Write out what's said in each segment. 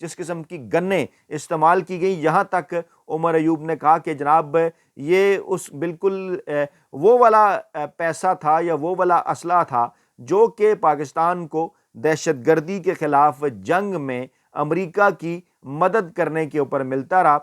جس قسم کی گنیں استعمال کی گئی، یہاں تک عمر ایوب نے کہا کہ جناب یہ اس بالکل وہ والا پیسہ تھا یا وہ والا اسلحہ تھا جو کہ پاکستان کو دہشت گردی کے خلاف جنگ میں امریکہ کی مدد کرنے کے اوپر ملتا رہا۔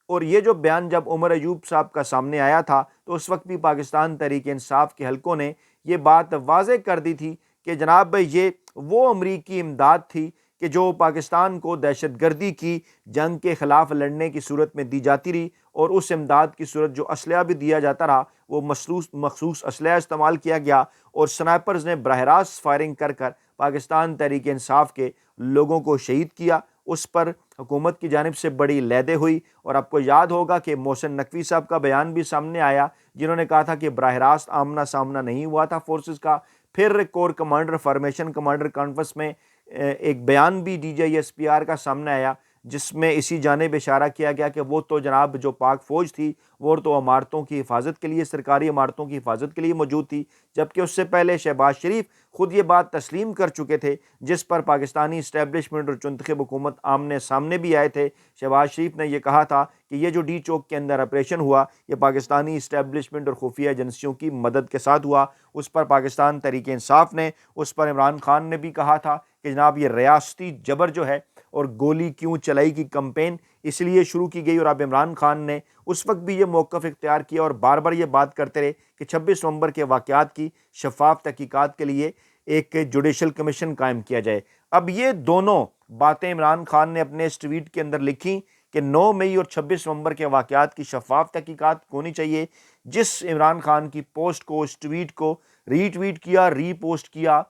اور یہ جو بیان جب عمر ایوب صاحب کا سامنے آیا تھا تو اس وقت بھی پاکستان تحریک انصاف کے حلقوں نے یہ بات واضح کر دی تھی کہ جناب یہ وہ امریکی امداد تھی کہ جو پاکستان کو دہشت گردی کی جنگ کے خلاف لڑنے کی صورت میں دی جاتی رہی، اور اس امداد کی صورت جو اسلحہ بھی دیا جاتا رہا وہ مخصوص اسلحہ استعمال کیا گیا، اور سنائپرز نے براہ راست فائرنگ کر پاکستان تحریک انصاف کے لوگوں کو شہید کیا۔ اس پر حکومت کی جانب سے بڑی لیدے ہوئی، اور آپ کو یاد ہوگا کہ محسن نقوی صاحب کا بیان بھی سامنے آیا جنہوں نے کہا تھا کہ براہ راست آمنا سامنا نہیں ہوا تھا فورسز کا۔ پھر corps commander formation commander conference میں ایک بیان بھی DJSPR کا سامنے آیا جس میں اسی جانب اشارہ کیا گیا کہ وہ تو جناب جو پاک فوج تھی وہ تو عمارتوں کی حفاظت کے لیے، سرکاری عمارتوں کی حفاظت کے لیے موجود تھی، جبکہ اس سے پہلے شہباز شریف خود یہ بات تسلیم کر چکے تھے، جس پر پاکستانی اسٹیبلشمنٹ اور چنتخب حکومت آمنے سامنے بھی آئے تھے۔ شہباز شریف نے یہ کہا تھا کہ یہ جو ڈی چوک کے اندر آپریشن ہوا یہ پاکستانی اسٹیبلشمنٹ اور خفیہ ایجنسیوں کی مدد کے ساتھ ہوا۔ اس پر پاکستان تحریک انصاف نے، اس پر عمران خان نے بھی کہا تھا کہ جناب یہ ریاستی جبر جو ہے اور گولی کیوں چلائی کی کمپین اس لیے شروع کی گئی، اور اب عمران خان نے اس وقت بھی یہ موقف اختیار کیا اور بار بار یہ بات کرتے رہے کہ 26 نومبر کے واقعات کی شفاف تحقیقات کے لیے ایک جوڈیشل کمیشن قائم کیا جائے۔ اب یہ دونوں باتیں عمران خان نے اپنے اس ٹویٹ کے اندر لکھی کہ 9 مئی اور 26 نومبر کے واقعات کی شفاف تحقیقات ہونی چاہیے۔ جس عمران خان کی پوسٹ کو، اس ٹویٹ کو ری ٹویٹ کیا، ری پوسٹ کیا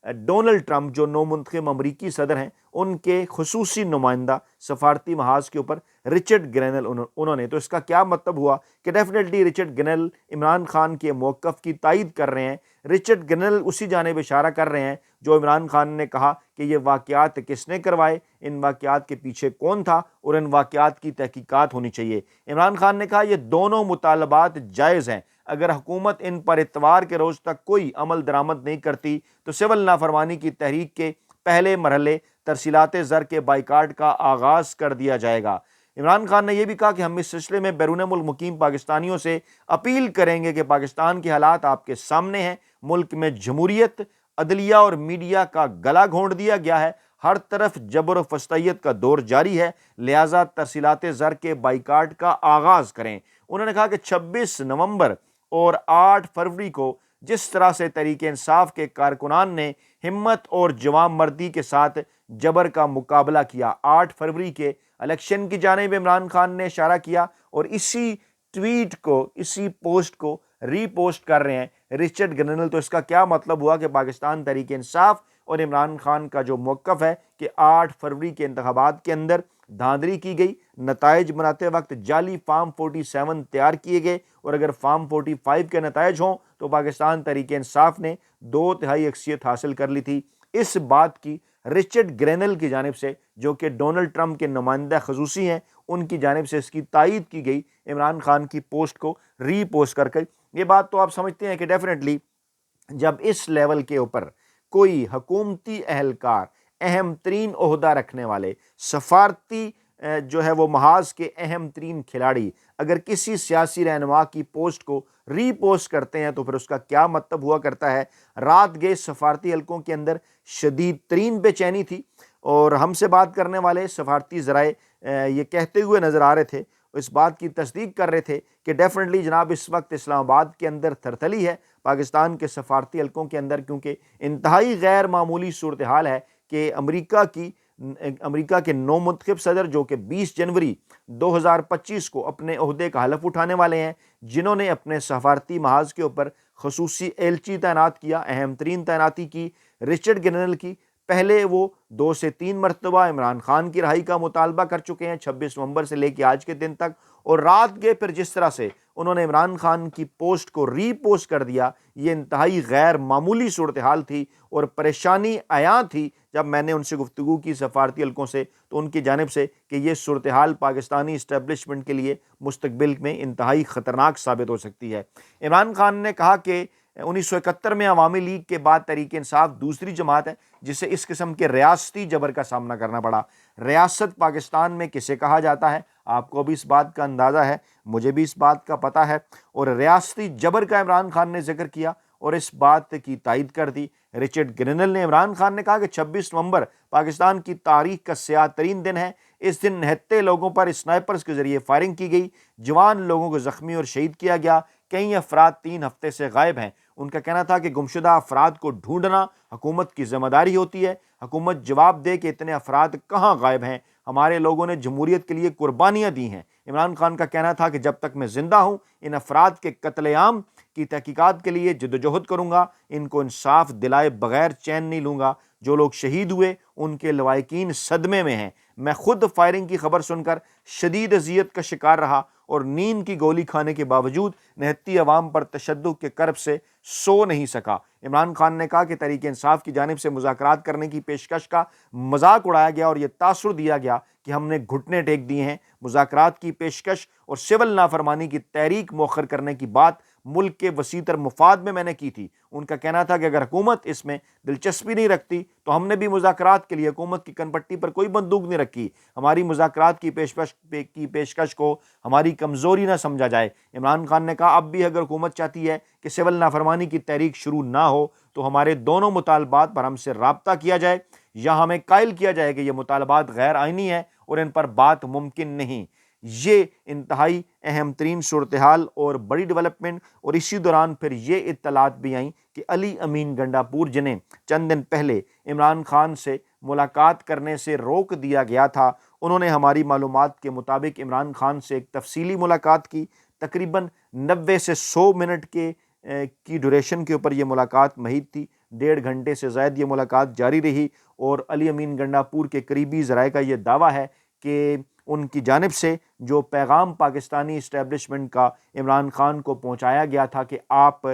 ڈونلڈ ٹرمپ جو نو منتخب امریکی صدر ہیں، ان کے خصوصی نمائندہ سفارتی محاذ کے اوپر رچرڈ گرینل انہوں نے، تو اس کا کیا مطلب ہوا کہ ڈیفینیٹلی رچرڈ گرینل عمران خان کے موقف کی تائید کر رہے ہیں۔ رچرڈ گرینل اسی جانب اشارہ کر رہے ہیں جو عمران خان نے کہا کہ یہ واقعات کس نے کروائے، ان واقعات کے پیچھے کون تھا، اور ان واقعات کی تحقیقات ہونی چاہیے۔ عمران خان نے کہا یہ دونوں مطالبات جائز ہیں، اگر حکومت ان پر اتوار کے روز تک کوئی عمل درآمد نہیں کرتی تو سول نافرمانی کی تحریک کے پہلے مرحلے ترسیلات زر کے بائیکاٹ کا آغاز کر دیا جائے گا۔ عمران خان نے یہ بھی کہا کہ ہم اس سلسلے میں بیرون ملک مقیم پاکستانیوں سے اپیل کریں گے کہ پاکستان کے حالات آپ کے سامنے ہیں، ملک میں جمہوریت، عدلیہ اور میڈیا کا گلا گھونٹ دیا گیا ہے، ہر طرف جبر و فسطیت کا دور جاری ہے، لہٰذا ترسیلات زر کے بائیکاٹ کا آغاز کریں۔ انہوں نے کہا کہ 26 نومبر اور 8 فروری کو جس طرح سے تحریک انصاف کے کارکنان نے ہمت اور جوان مردی کے ساتھ جبر کا مقابلہ کیا، 8 فروری کے الیکشن کی جانب عمران خان نے اشارہ کیا، اور اسی ٹویٹ کو، اسی پوسٹ کو ری پوسٹ کر رہے ہیں رچرڈ گرینل۔ تو اس کا کیا مطلب ہوا کہ پاکستان تحریک انصاف اور عمران خان کا جو موقف ہے کہ 8 فروری کے انتخابات کے اندر دھاندلی کی گئی، نتائج بناتے وقت جعلی فارم 47 تیار کیے گئے، اور اگر فارم 45 کے نتائج ہوں تو پاکستان تحریک انصاف نے 2/3 اکثریت حاصل کر لی تھی۔ اس بات کی رچرڈ گرینل کی جانب سے، جو کہ ڈونلڈ ٹرمپ کے نمائندہ خصوصی ہیں، ان کی جانب سے اس کی تائید کی گئی عمران خان کی پوسٹ کو ری پوسٹ کر کے۔ یہ بات تو آپ سمجھتے ہیں کہ ڈیفینیٹلی جب اس لیول کے اوپر کوئی حکومتی اہلکار، اہم ترین عہدہ رکھنے والے، سفارتی جو ہے وہ محاذ کے اہم ترین کھلاڑی اگر کسی سیاسی رہنما کی پوسٹ کو ری پوسٹ کرتے ہیں تو پھر اس کا کیا مطلب ہوا کرتا ہے۔ رات گئے سفارتی حلقوں کے اندر شدید ترین بے چینی تھی، اور ہم سے بات کرنے والے سفارتی ذرائع یہ کہتے ہوئے نظر آ رہے تھے، اس بات کی تصدیق کر رہے تھے کہ ڈیفینیٹلی جناب اس وقت اسلام آباد کے اندر تھرتھلی ہے پاکستان کے سفارتی حلقوں کے اندر، کیونکہ انتہائی غیر معمولی صورتحال ہے کہ امریکہ کے نو منتخب صدر جو کہ 20 جنوری 2025 کو اپنے عہدے کا حلف اٹھانے والے ہیں، جنہوں نے اپنے سفارتی محاذ کے اوپر خصوصی ایلچی تعینات کیا، اہم ترین تعیناتی کی رچرڈ گرینل کی۔ پہلے وہ 2 سے 3 مرتبہ عمران خان کی رہائی کا مطالبہ کر چکے ہیں 26 نومبر سے لے کے آج کے دن تک، اور رات گئے پھر جس طرح سے انہوں نے عمران خان کی پوسٹ کو ری پوسٹ کر دیا، یہ انتہائی غیر معمولی صورتحال تھی اور پریشانی عیاں تھی۔ جب میں نے ان سے گفتگو کی سفارتی حلقوں سے تو ان کی جانب سے کہ یہ صورتحال پاکستانی اسٹیبلشمنٹ کے لیے مستقبل میں انتہائی خطرناک ثابت ہو سکتی ہے۔ عمران خان نے کہا کہ 1971 میں عوامی لیگ کے بعد تحریک انصاف دوسری جماعت ہے جسے اس قسم کے ریاستی جبر کا سامنا کرنا پڑا۔ ریاست پاکستان میں کسے کہا جاتا ہے؟ آپ کو بھی اس بات کا اندازہ ہے، مجھے بھی اس بات کا پتہ ہے، اور ریاستی جبر کا عمران خان نے ذکر کیا اور اس بات کی تائید کر دی۔ رچرڈ گرینل نے عمران خان نے کہا کہ 26 نومبر پاکستان کی تاریخ کا سیاہ ترین دن ہے۔ اس دن 69 لوگوں پر اسنائپرز کے ذریعے فائرنگ کی گئی، جوان لوگوں کو زخمی اور شہید کیا گیا، کئی افراد 3 ہفتے سے غائب ہیں۔ ان کا کہنا تھا کہ گمشدہ افراد کو ڈھونڈنا حکومت کی ذمہ داری ہوتی ہے، حکومت جواب دے کہ اتنے افراد کہاں غائب ہیں، ہمارے لوگوں نے جمہوریت کے لیے قربانیاں دی ہیں۔ عمران خان کا کہنا تھا کہ جب تک میں زندہ ہوں ان افراد کے قتل عام کی تحقیقات کے لیے جدوجہد کروں گا، ان کو انصاف دلائے بغیر چین نہیں لوں گا۔ جو لوگ شہید ہوئے ان کے لواحقین صدمے میں ہیں۔ میں خود فائرنگ کی خبر سن کر شدید اذیت کا شکار رہا اور نیند کی گولی کھانے کے باوجود نہتی عوام پر تشدد کے کرب سے سو نہیں سکا۔ عمران خان نے کہا کہ تحریک انصاف کی جانب سے مذاکرات کرنے کی پیشکش کا مذاق اڑایا گیا اور یہ تاثر دیا گیا کہ ہم نے گھٹنے ٹیک دیے ہیں۔ مذاکرات کی پیشکش اور سول نافرمانی کی تحریک مؤخر کرنے کی بات ملک کے وسیع تر مفاد میں نے کی تھی۔ ان کا کہنا تھا کہ اگر حکومت اس میں دلچسپی نہیں رکھتی تو ہم نے بھی مذاکرات کے لیے حکومت کی کن پٹی پر کوئی بندوق نہیں رکھی۔ ہماری مذاکرات کی پیشکش کو ہماری کمزوری نہ سمجھا جائے۔ عمران خان نے کہا اب بھی اگر حکومت چاہتی ہے کہ سول نافرمانی کی تحریک شروع نہ ہو تو ہمارے دونوں مطالبات پر ہم سے رابطہ کیا جائے یا ہمیں قائل کیا جائے کہ یہ مطالبات غیر آئینی ہیں اور ان پر بات ممکن نہیں۔ یہ انتہائی اہم ترین صورتحال اور بڑی ڈیولپمنٹ، اور اسی دوران پھر یہ اطلاعات بھی آئیں کہ علی امین گنڈاپور جنہیں چند دن پہلے عمران خان سے ملاقات کرنے سے روک دیا گیا تھا، انہوں نے ہماری معلومات کے مطابق عمران خان سے ایک تفصیلی ملاقات کی۔ تقریباً 90 سے 100 منٹ کی ڈیوریشن کے اوپر یہ ملاقات محیط تھی۔ 1.5 گھنٹے سے زائد یہ ملاقات جاری رہی اور علی امین گنڈاپور کے قریبی ذرائع کا یہ دعویٰ ہے کہ ان کی جانب سے جو پیغام پاکستانی اسٹیبلشمنٹ کا عمران خان کو پہنچایا گیا تھا کہ آپ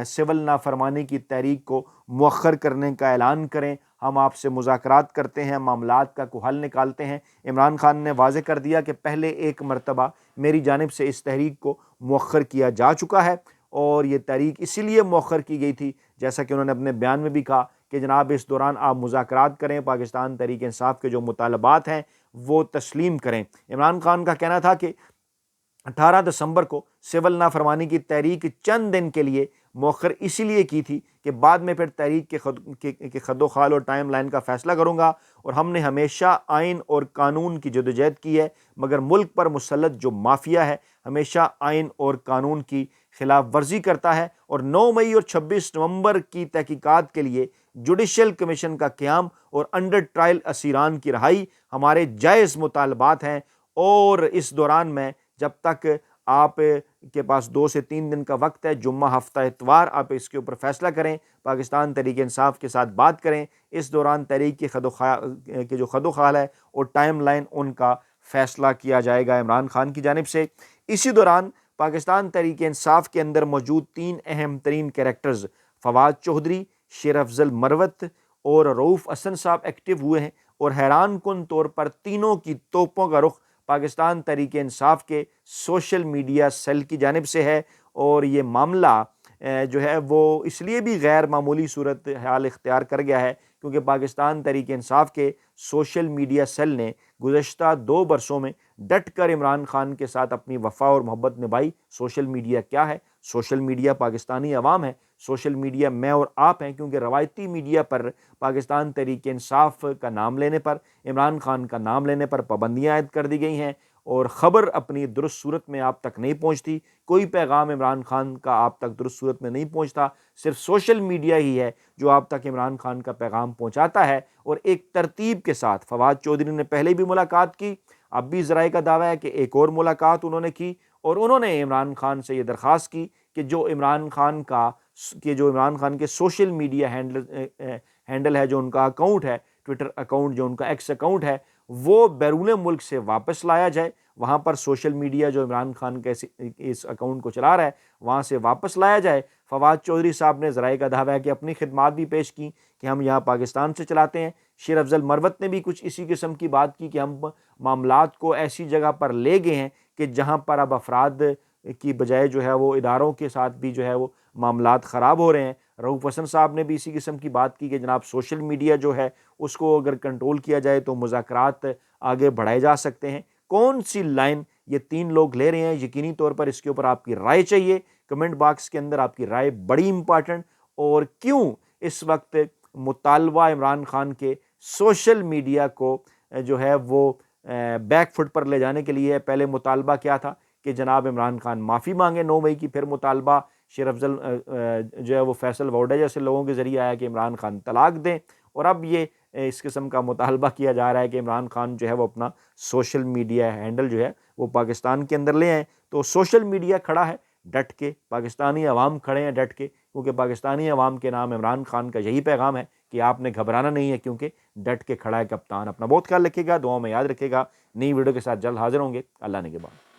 سول نافرمانی کی تحریک کو مؤخر کرنے کا اعلان کریں، ہم آپ سے مذاکرات کرتے ہیں، معاملات کا کوئی حل نکالتے ہیں، عمران خان نے واضح کر دیا کہ پہلے ایک مرتبہ میری جانب سے اس تحریک کو مؤخر کیا جا چکا ہے اور یہ تحریک اسی لیے مؤخر کی گئی تھی جیسا کہ انہوں نے اپنے بیان میں بھی کہا کہ جناب اس دوران آپ مذاکرات کریں، پاکستان تحریک انصاف کے جو مطالبات ہیں وہ تسلیم کریں۔ عمران خان کا کہنا تھا کہ 18 دسمبر کو سول نافرمانی کی تحریک چند دن کے لیے مؤخر اسی لیے کی تھی کہ بعد میں پھر تحریک کے خد و خال اور ٹائم لائن کا فیصلہ کروں گا، اور ہم نے ہمیشہ آئین اور قانون کی جدوجہد کی ہے، مگر ملک پر مسلط جو مافیا ہے ہمیشہ آئین اور قانون کی خلاف ورزی کرتا ہے، اور 9 مئی اور 26 نومبر کی تحقیقات کے لیے جوڈیشل کمیشن کا قیام اور انڈر ٹرائل اسیران کی رہائی ہمارے جائز مطالبات ہیں، اور اس دوران میں جب تک آپ کے پاس 2 سے 3 دن کا وقت ہے، جمعہ ہفتہ اتوار آپ اس کے اوپر فیصلہ کریں، پاکستان تحریک انصاف کے ساتھ بات کریں، اس دوران تحریک کے جو خد و خال ہے اور ٹائم لائن ان کا فیصلہ کیا جائے گا عمران خان کی جانب سے۔ اسی دوران پاکستان تحریک انصاف کے اندر موجود 3 اہم ترین کریکٹرز فواد چودھری، شیر افضل مروت اور رؤوف حسن صاحب ایکٹیو ہوئے ہیں، اور حیران کن طور پر تینوں کی توپوں کا رخ پاکستان تحریک انصاف کے سوشل میڈیا سیل کی جانب سے ہے، اور یہ معاملہ جو ہے وہ اس لیے بھی غیر معمولی صورت حال اختیار کر گیا ہے کیونکہ پاکستان تحریک انصاف کے سوشل میڈیا سیل نے گزشتہ 2 برسوں میں ڈٹ کر عمران خان کے ساتھ اپنی وفا اور محبت نبھائی۔ سوشل میڈیا کیا ہے؟ سوشل میڈیا پاکستانی عوام ہے، سوشل میڈیا میں اور آپ ہیں، کیونکہ روایتی میڈیا پر پاکستان تحریک انصاف کا نام لینے پر، عمران خان کا نام لینے پر پابندیاں عائد کر دی گئی ہیں اور خبر اپنی درست صورت میں آپ تک نہیں پہنچتی، کوئی پیغام عمران خان کا آپ تک درست صورت میں نہیں پہنچتا، صرف سوشل میڈیا ہی ہے جو آپ تک عمران خان کا پیغام پہنچاتا ہے۔ اور ایک ترتیب کے ساتھ فواد چودھری نے پہلے بھی ملاقات کی، اب بھی ذرائع کا دعویٰ ہے کہ ایک اور ملاقات انہوں نے کی، اور انہوں نے عمران خان سے یہ درخواست کی کہ جو عمران خان کے سوشل میڈیا ہینڈل ہے، جو ان کا اکاؤنٹ ہے، ٹویٹر اکاؤنٹ جو ان کا ایکس اکاؤنٹ ہے، وہ بیرون ملک سے واپس لایا جائے، وہاں پر سوشل میڈیا جو عمران خان کے اس اکاؤنٹ کو چلا رہا ہے وہاں سے واپس لایا جائے۔ فواد چودھری صاحب نے ذرائع کا دعویٰ ہے کہ اپنی خدمات بھی پیش کی کہ ہم یہاں پاکستان سے چلاتے ہیں۔ شیر افضل مروت نے بھی کچھ اسی قسم کی بات کی کہ ہم معاملات کو ایسی جگہ پر لے گئے ہیں کہ جہاں پر اب افراد کی بجائے جو ہے وہ اداروں کے ساتھ بھی جو ہے وہ معاملات خراب ہو رہے ہیں۔ رؤوف حسن صاحب نے بھی اسی قسم کی بات کی کہ جناب سوشل میڈیا جو ہے اس کو اگر کنٹرول کیا جائے تو مذاکرات آگے بڑھائے جا سکتے ہیں۔ کون سی لائن یہ تین لوگ لے رہے ہیں، یقینی طور پر اس کے اوپر آپ کی رائے چاہیے، کمنٹ باکس کے اندر آپ کی رائے بڑی امپارٹنٹ۔ اور کیوں اس وقت مطالبہ عمران خان کے سوشل میڈیا کو جو ہے وہ بیک فٹ پر لے جانے کے لیے، پہلے مطالبہ کیا تھا کہ جناب عمران خان معافی مانگے 9 مئی کی، پھر مطالبہ شیر افضل جو ہے وہ فیصل ووڈا جیسے لوگوں کے ذریعے آیا کہ عمران خان طلاق دیں، اور اب یہ اس قسم کا مطالبہ کیا جا رہا ہے کہ عمران خان جو ہے وہ اپنا سوشل میڈیا ہینڈل جو ہے وہ پاکستان کے اندر لے آئیں۔ تو سوشل میڈیا کھڑا ہے ڈٹ کے، پاکستانی عوام کھڑے ہیں ڈٹ کے، کیونکہ پاکستانی عوام کے نام عمران خان کا یہی پیغام ہے کہ آپ نے گھبرانا نہیں ہے، کیونکہ ڈٹ کے کھڑا ہے کپتان۔ اپنا بہت خیال رکھے گا، دعاؤں میں یاد رکھے گا۔ نئی ویڈیو کے ساتھ جلد حاضر ہوں گے۔ اللہ نے کے بعد۔